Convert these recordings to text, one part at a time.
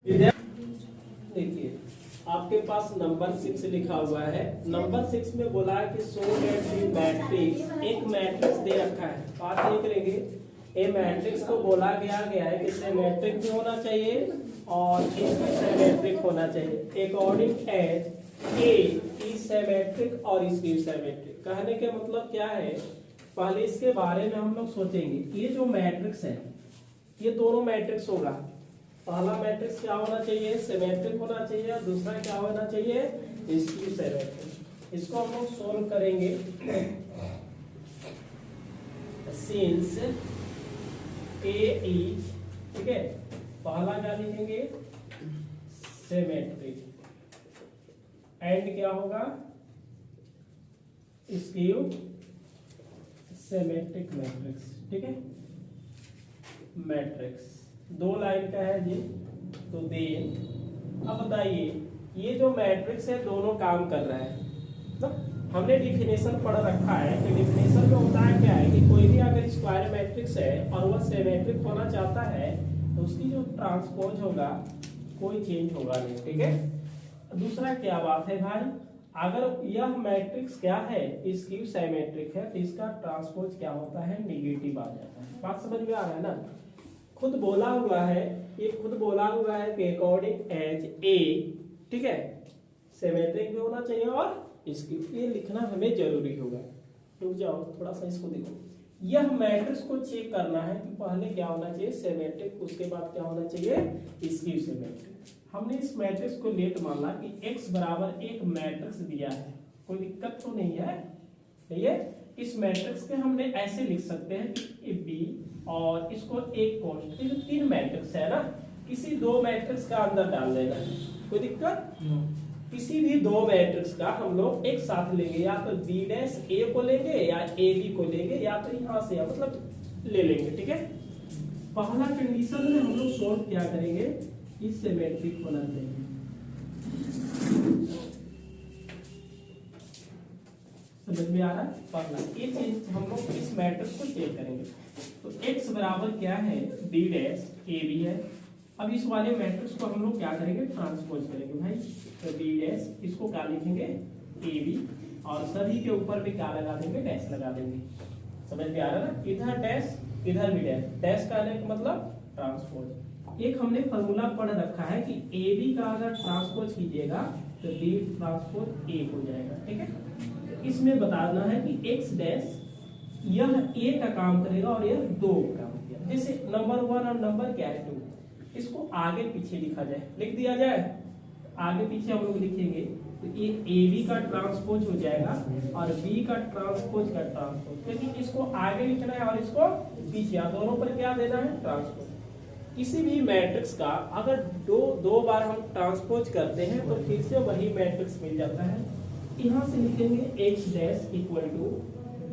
देखिए आपके पास नंबर 6 लिखा हुआ है। नंबर 6 में बोला है कि शो दैट द मैट्रिक्स, एक मैट्रिक्स दे रखा है। बात नहीं करेंगे, ए मैट्रिक्स को बोला गया है कि सिमेट्रिक भी होना चाहिए और सिमेट्रिक होना चाहिए according as A is symmetric और इसकी सिमेट्रिक। कहने के मतलब क्या है, पहले इसके बारे में हम लोग सोचेंगे। ये जो मैट्रिक्स है ये दोनों मैट्रिक्स होगा। पहला मैट्रिक्स क्या होना चाहिए, सिमेट्रिक होना चाहिए, और दूसरा क्या होना चाहिए, इसकी सिमेट्रिक। इसको हम लोग सोल्व करेंगे। सिंस ए इज, ठीक है, पहला क्या लिखेंगे, सिमेट्रिक, एंड क्या होगा, स्क्यू सिमेट्रिक मैट्रिक्स। ठीक है, मैट्रिक्स दो लाइन का है जी। तो देन अब बताइए, ये जो मैट्रिक्स है दोनों काम कर रहा है। तो हमने डिफिनेशन पढ़ रखा है कि डिफिनेशन में होता है क्या है कि कोई भी अगर स्क्वायर मैट्रिक्स है और वह सिमेट्रिक होना चाहता है तो उसकी जो ट्रांसपोज होगा कोई चेंज होगा नहीं। ठीक है, दूसरा क्या बात है भाई, अगर यह मैट्रिक्स क्या है, इसकी सिमेट्रिक है तो इसका ट्रांसपोज क्या होता है, नेगेटिव आ जाता है। बात समझ में आ रहा है ना। खुद बोला हुआ है, ये खुद बोला हुआ है कि अकॉर्डिंग एज ए, ठीक है, सिमेट्रिक भी होना चाहिए और इसकी, ये लिखना हमें जरूरी होगा। रुक जाओ थोड़ा सा इसको देखो। यह मैट्रिक्स को चेक करना है कि पहले क्या होना चाहिए, सिमेट्रिक, उसके बाद क्या होना चाहिए, इसकी सिमेट्रिक। हमने इस मैट्रिक्स को लेट माना कि x बराबर एक मैट्रिक्स दिया है, कोई दिक्कत तो नहीं है। ये इस मैट्रिक्स के हमने ऐसे लिख सकते हैं कि बी और इसको एक कॉन्स्टेंट, जो तीन मैट्रिक्स है ना, किसी दो मैट्रिक्स का अंदर डाल देना है, कोई दिक्कत। किसी भी दो मैट्रिक्स का हम लोग एक साथ लेंगे, या तो बी डैश ए को लेंगे या ए बी को लेंगे, या तो यहां से मतलब ले लेंगे। ठीक है, पहला कंडीशन में हम लोग सोल्व क्या करेंगे, इस सिमेट्रिक होना चाहिए। समझ में आ रहा है, पहला ये चीज हम लोग इस मैट्रिक्स को चेक करेंगे। तो x बराबर क्या है, b डैश ए बी है। अब इस वाले मैट्रिक्स को हम लोग क्या करेंगे, ट्रांसपोज करेंगे भाई। तो b डैश, इसको क्या लिखेंगे, ए बी, और सभी के ऊपर भी क्या लगा देंगे, डैश लगा देंगे। समझ में आ रहा है ना, इधर डैश इधर भी डैश, डैश का मतलब ट्रांसपोज। एक हमने फॉर्मूला पढ़ रखा है कि ए बी का अगर ट्रांसपोज कीजिएगा तो बी ट्रांसपोज ए हो जाएगा। ठीक है, इसमें बताना है कि x डैश यह a का काम करेगा और यह दो का काम किया। जैसे नंबर 1 और नंबर क्या है 2, इसको आगे पीछे लिखा जाए, लिख दिया जाए, आगे पीछे हम लोग लिखेंगे तो ये ab का ट्रांसपोज हो जाएगा और b का ट्रांसपोज का ट्रांसपोज, क्योंकि इसको आगे लिखना है और इसको पीछे, दोनों पर क्या देना है, ट्रांसपोज। किसी भी मैट्रिक्स का अगर दो बार हम ट्रांसपोज करते हैं तो फिर से वही मैट्रिक्स मिल जाता है। यहां से लिखेंगे x dash equal to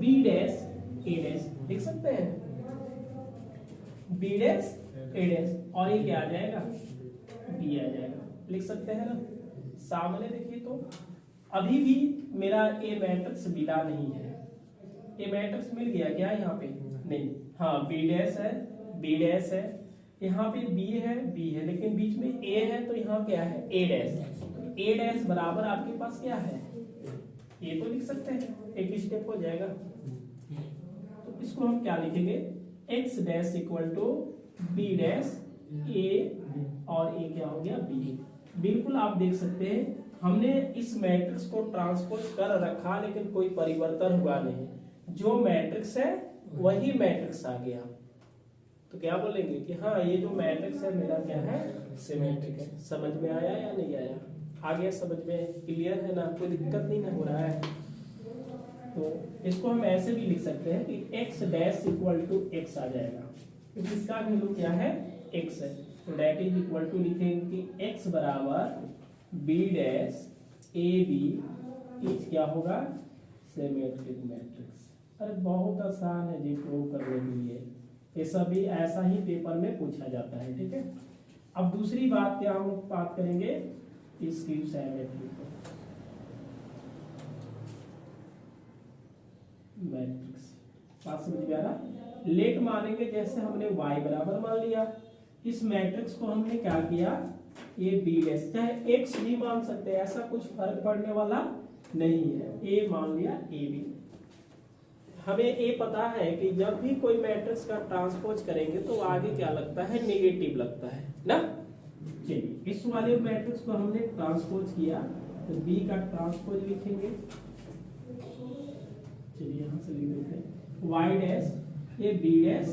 b dash a dash, लिख सकते हैं b डैश a डैश, और ये क्या आ जाएगा, b आ जाएगा, लिख सकते हैं ना। सामने देखिए तो अभी भी मेरा a मैट्रिक्स मिला नहीं है। a मैट्रिक्स मिल गया क्या यहाँ पे, नहीं, हाँ b डैश है, b डैश है, यहाँ पे b है, लेकिन बीच में a है तो यहाँ क्या है, a डैश। a डैश बराबर आपके पास क्या है, ये तो लिख सकते हैं, एक स्टेप हो जाएगा। तो इसको हम क्या लिखेंगे, x dash equal to b dash a, और a क्या हो गया, b। बिल्कुल आप देख सकते हैं हमने इस मैट्रिक्स को ट्रांसपोज कर रखा लेकिन कोई परिवर्तन हुआ नहीं, जो मैट्रिक्स है वही मैट्रिक्स आ गया। तो क्या बोलेंगे कि हाँ ये जो मैट्रिक्स है मेरा क्या है, सिमेट्रिक है। समझ में आया या नहीं आया, आ गया समझ में, क्लियर है ना, कोई दिक्कत नहीं ना हो रहा है। तो इसको हम ऐसे भी लिख सकते हैं कि x dash equal to x आ जाएगा, क्योंकि इसका वैल्यू क्या है, x है। तो दैट इज इक्वल टू लिखेंगे कि x बराबर b dash A B is क्या होगा, सिमेट्रिक मैट्रिक्स। अरे बहुत आसान है जी प्रूव करने के लिए, ये सभी ऐसा ही पेपर में पूछा जाता है। ठीक है, अब दूसरी बात क्या हम बात करेंगे, इसकी सिमेट्रिक मैट्रिक्स। बात समझ में आ रहा, लेट मानेंगे, जैसे हमने y बराबर मान लिया, इस मैट्रिक्स को हमने क्या किया, ये बी डैश, चाहे एक्स भी मान सकते हैं, ऐसा कुछ फर्क पड़ने वाला नहीं है। ए मान लिया ए बी। हमें ये पता है कि जब भी कोई मैट्रिक्स का ट्रांसपोज करेंगे तो आगे क्या लगता है, नेगेटिव लगता है ना। चलिए इस वाले मैट्रिक्स को हमने ट्रांसपोज किया तो बी का ट्रांसपोज लिखेंगे। चलिए यहाँ से लिख देते हैं वाई डैश, ये बी डैश,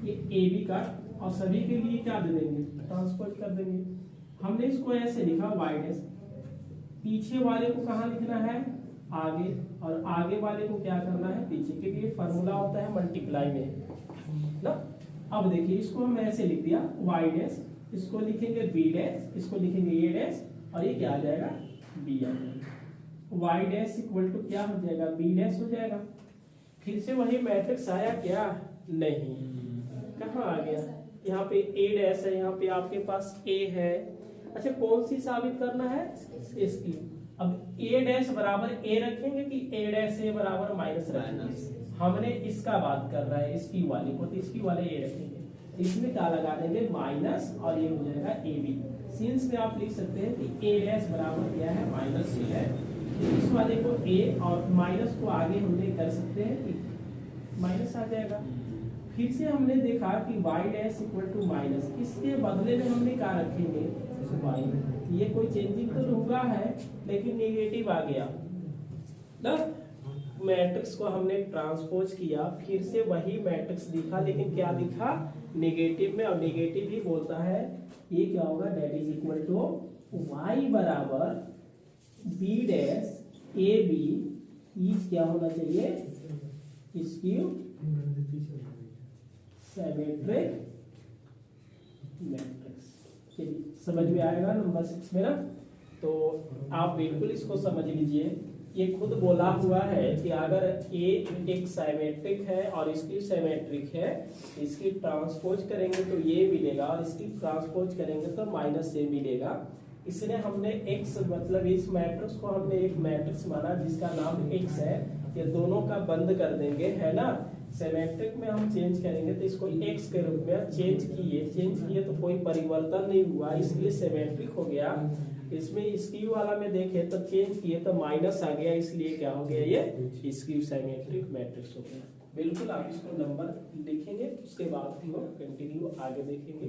ये ए बी का, और सभी के लिए क्या दे देंगे, ट्रांसपोज कर देंगे। हमने इसको ऐसे लिखा वाई डैश, पीछे वाले को कहाँ लिखना है, आगे, और आगे वाले को क्या करना है, पीछे, क्योंकि ये फार्मूला होता है मल्टीप्लाई में ना। अब देखिए इसको हम ऐसे लिख दिया वाई डैश, इसको लिखेंगे बी डैश, इसको लिखेंगे ए डैश, और ये क्या आ जाएगा, बी आ जाएगा। वाई डैश इक्वल टू क्या हो जाएगा, बी डैश हो जाएगा। फिर से वही मैट्रिक्स आया क्या, नहीं, कहाँ आ गया, यहाँ पे ए डैश है, यहाँ पे आपके पास ए है। अच्छा कौन सी साबित करना है, इसकी। अब ए डैश बराबर ए रखेंगे कि ए डैश ए बराबर माइनस रखेंगे, हमने इसका बात कर रहा है, इसकी वाली को, तो इसकी वाले ए रखेंगे, इसमें क्या लगा देंगे माइनस, और ये हो जाएगा ए बी। सिंस में आप लिख सकते हैं कि ए डैश बराबर क्या है, माइनस ए है, इस वाले को ए और माइनस को आगे हमने कर सकते हैं कि माइनस आ जाएगा। फिर से हमने देखा कि Y dash equal to minus, इसके बदले में हमने क्या रखेंगे, वाई। ये कोई चेंजिंग तो हुआ है लेकिन नेगेटिव आ गया ना। मैट्रिक्स को हमने ट्रांसपोज किया, फिर से वही मैट्रिक्स दिखा, लेकिन क्या दिखा, नेगेटिव में, और नेगेटिव ही बोलता है ये क्या होगा, that is equal to Y बराबर B dash A B is क्या होना चाहिए, स्क्यू सिमेट्रिक मैट्रिक्स। चलिए समझ में आएगा नंबर 6 में ना। तो आप बिल्कुल इसको समझ लीजिए, ये खुद बोला हुआ है कि अगर ए एक सिमेट्रिक है और इसकी सिमेट्रिक है, इसकी ट्रांसपोज करेंगे तो ये मिलेगा, और इसकी ट्रांसपोज करेंगे तो माइनस ए मिलेगा। इसलिए हमने x मतलब इस मैट्रिक्स को हमने एक मैट्रिक्स माना जिसका नाम x है, ये दोनों का बंद कर देंगे, है ना। सिमेट्रिक में हम चेंज करेंगे तो इसको x के रूप में चेंज किए तो कोई परिवर्तन नहीं हुआ, इसलिए सिमेट्रिक हो गया। इसमें स्क्यू वाला में देखे तो चेंज किए तो माइनस आ गया, इसलिए क्या हो गया, ये स्क्यू सिमेट्रिक मैट्रिक्स हो गया। बिल्कुल आप इसको नंबर लिखेंगे, उसके बाद हम लोग कंटिन्यू आगे देखेंगे।